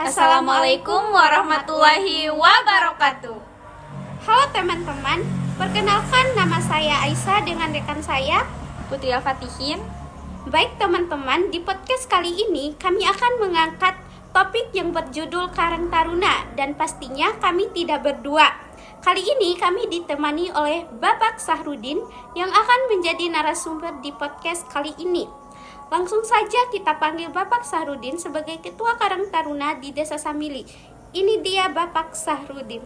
Assalamualaikum warahmatullahi wabarakatuh. Halo teman-teman, perkenalkan nama saya Aisyah dengan rekan saya Putri Al-Fatihin. Baik teman-teman, di podcast kali ini kami akan mengangkat topik yang berjudul Karang Taruna dan pastinya kami tidak berdua. Kali ini kami ditemani oleh Bapak Sahrudin yang akan menjadi narasumber di podcast kali ini. Langsung saja kita panggil Bapak Sahrudin sebagai Ketua Karang Taruna di Desa Samili. Ini dia Bapak Sahrudin.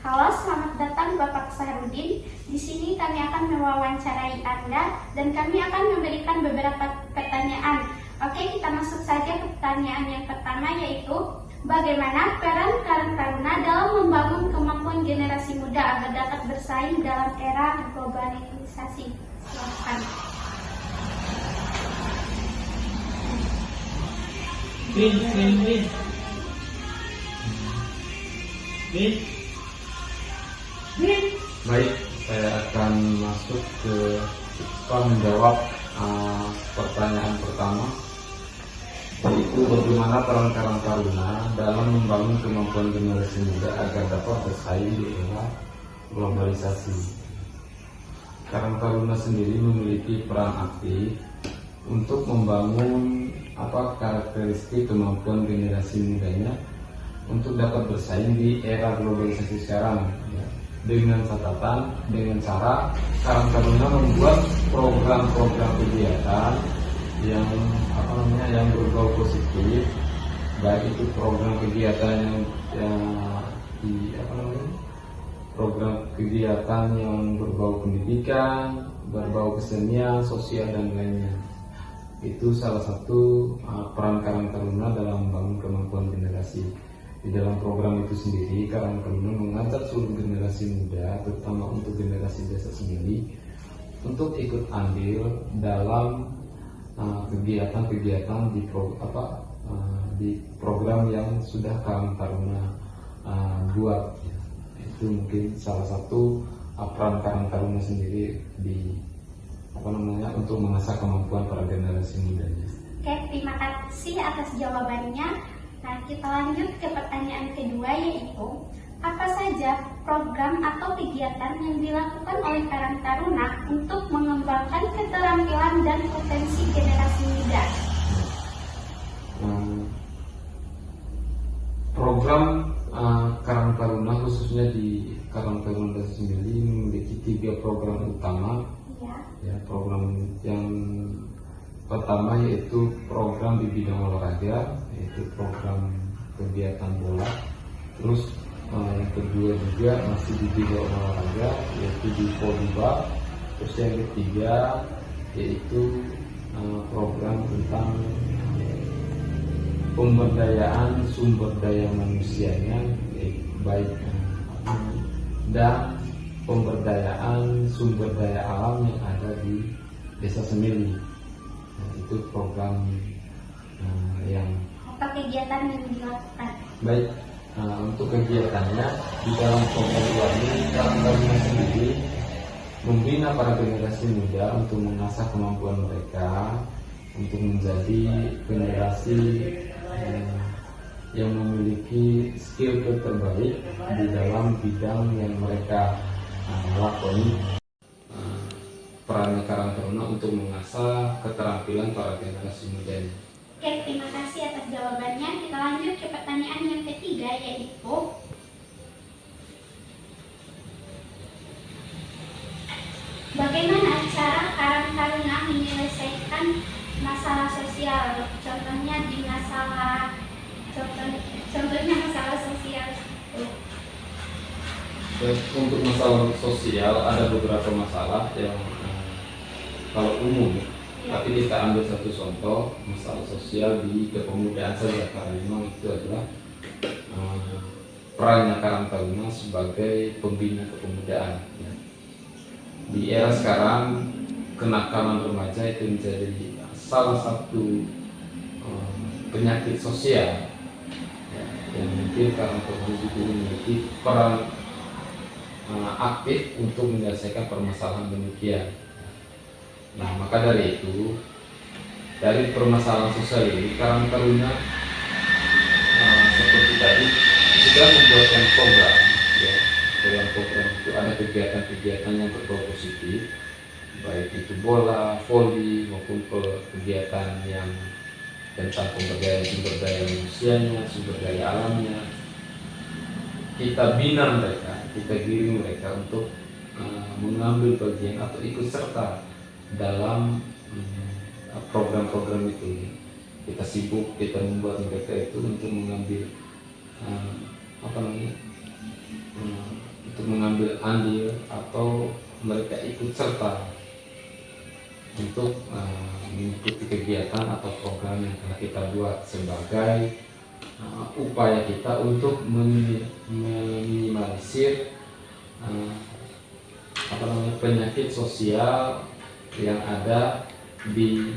Halo, selamat datang Bapak Sahrudin. Di sini kami akan mewawancarai Anda dan kami akan memberikan beberapa pertanyaan. Oke, kita masuk saja ke pertanyaan yang pertama, yaitu bagaimana peran Karang Taruna dalam membangun kemampuan generasi muda agar dapat bersaing dalam era globalisasi? Silakan. Baik, saya akan masuk ke menjawab pertanyaan pertama, yaitu bagaimana peran Karang Taruna dalam membangun kemampuan generasi muda agar dapat bersaing di era globalisasi. Karang Taruna sendiri memiliki peran aktif untuk membangun karakteristik kemampuan generasi mudanya untuk dapat bersaing di era globalisasi sekarang. Dengan cara Karang Taruna membuat program-program kegiatan yang berbau positif, baik itu program kegiatan program kegiatan yang berbau pendidikan, berbau kesenian, sosial dan lainnya. Itu salah satu peran Karang Taruna dalam membangun kemampuan generasi. Di dalam program itu sendiri, Karang Taruna mengajak seluruh generasi muda, terutama untuk generasi Desa Samili, untuk ikut andil dalam kegiatan-kegiatan di program yang sudah Karang Taruna buat. Itu mungkin salah satu peran Karang Taruna sendiri untuk mengasah kemampuan para generasi mudanya. Oke, terima kasih atas jawabannya. Nah, kita lanjut ke pertanyaan kedua, yaitu apa saja program atau kegiatan yang dilakukan oleh Karang Taruna untuk mengembangkan keterampilan dan potensi generasi muda? Program Karang Taruna, khususnya di Karang Taruna Desa sendiri, memiliki 3 program utama. Program yang pertama yaitu program di bidang olahraga, yaitu program kegiatan bola. Terus yang kedua juga masih di bidang olahraga, yaitu di Poliba. Terus yang ketiga yaitu program tentang pemberdayaan sumber daya manusianya, baik dan pemberdayaan sumber daya alam yang ada di Desa Samili. Itu program yang kegiatan yang dilakukan. Baik, untuk kegiatannya di dalam program ini, Karang Taruna sendiri membina para generasi muda untuk mengasah kemampuan mereka untuk menjadi generasi yang memiliki skill terbaik di dalam bidang yang mereka lakoni. Peran Karang Taruna untuk mengasah keterampilan para generasi muda ini. Oke, terima kasih atas jawabannya. Kita lanjut ke pertanyaan yang ketiga, yaitu bagaimana cara Karang Taruna menyelesaikan masalah sosial? Contohnya masalah sosial. Untuk masalah sosial ada beberapa masalah yang kalau umum, tapi kita ambil satu contoh masalah sosial di kepemudaan saja, karena memang itu adalah perannya Karang Taruna sebagai pembina kepemudaan. Di era sekarang, kenakalan remaja itu menjadi salah satu penyakit sosial yang mungkin Karang Taruna juga memiliki peran aktif untuk menyelesaikan permasalahan demikian. Nah, maka dari itu, dari permasalahan sosial ini Karang Taruna seperti tadi sudah membuatkan program, ya. Dalam program itu ada kegiatan-kegiatan yang berbau positif, baik itu bola, voli maupun kegiatan yang tentang pemberdayaan sumber daya manusianya, sumber daya alamnya. Kita bina mereka, kita giring mereka untuk mengambil bagian atau ikut serta dalam program-program itu. Kita sibuk, kita membuat mereka itu untuk mengambil untuk mengambil andil atau mereka ikut serta untuk mengikuti kegiatan atau program yang telah kita buat sebagai upaya kita untuk meminimalisir penyakit sosial yang ada di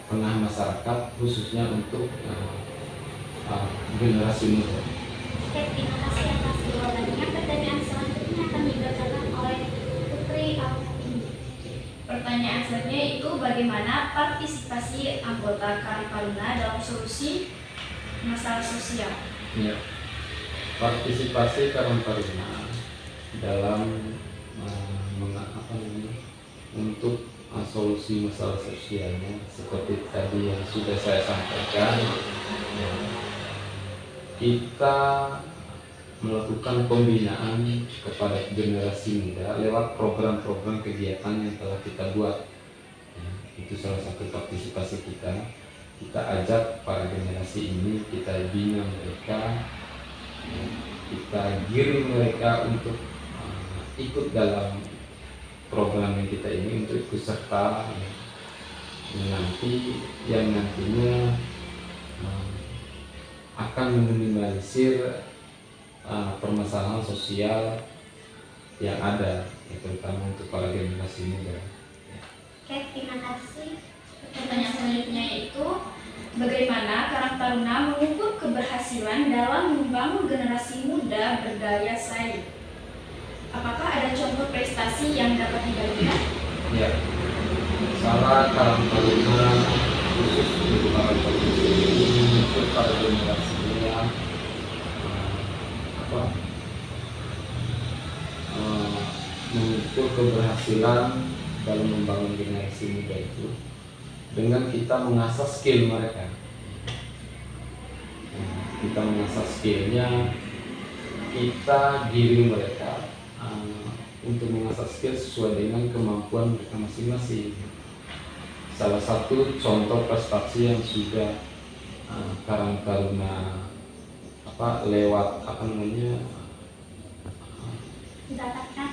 tengah masyarakat, khususnya untuk generasi muda. Oke, terima kasih atas jawabannya. Pertanyaan selanjutnya akan dibacakan oleh Putri Alfatihah. Pertanyaan selanjutnya itu bagaimana partisipasi anggota Karang Taruna dalam solusi masalah sosial? Ya. Partisipasi Karang Taruna dalam untuk solusi masalah sosialnya seperti tadi yang sudah saya sampaikan, ya, kita melakukan pembinaan kepada generasi muda lewat program-program kegiatan yang telah kita buat. Ya, itu salah satu partisipasi kita. Kita ajak para generasi ini, kita bina mereka, ya, kita giring mereka untuk ikut dalam program yang kita ini, untuk ikut serta, ya, yang nantinya akan meminimalisir permasalahan sosial yang ada, ya, terutama untuk para generasi muda. Oke, terima kasih. Pertanyaan selanjutnya itu bagaimana Karang Taruna mengukur keberhasilan dalam membangun generasi muda berdaya saing? Apakah ada contoh prestasi yang dapat dibagikan? Ya, salah Karang Taruna khusus untuk para untuk para generasi muda mengukur keberhasilan dalam membangun generasi muda itu dengan kita mengasah skill mereka. Kita mengasah skillnya, kita giring mereka untuk mengasah skill sesuai dengan kemampuan mereka masing-masing. Salah satu contoh prestasi yang sudah Karang Taruna lewat Dapatkan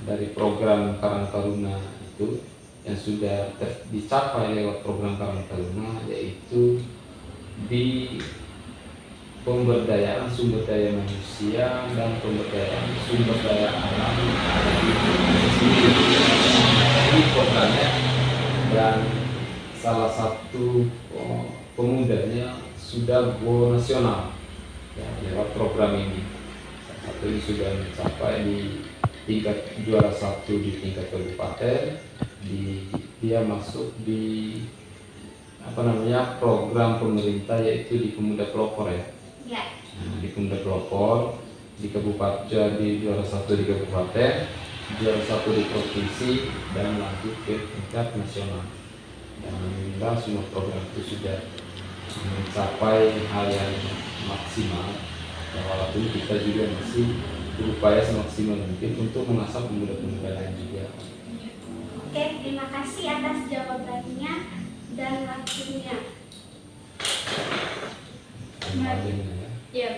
dari program Karang Taruna itu yang sudah dicapai lewat program Karang Taruna, yaitu di pemberdayaan sumber daya manusia dan pemberdayaan sumber daya alam ini programnya, dan salah satu pemudanya sudah go nasional, ya, lewat program ini. Salah satu ini sudah mencapai di tingkat juara 1 di tingkat kabupaten. Dia masuk di program pemerintah, yaitu di Pemuda Pelopor, ya. ya. Di Pemuda Pelopor di kabupaten, jadi juara 1 di kabupaten, juara 1 di provinsi, dan lanjut ke tingkat nasional. Dan alhamdulillah semua program itu sudah mencapai hal yang maksimal. Dan walaupun kita juga masih berupaya semaksimal mungkin untuk mengasah pemuda-pemuda lain juga. Oke, terima kasih atas jawabannya dan waktunya. Kembali, ya. Ya.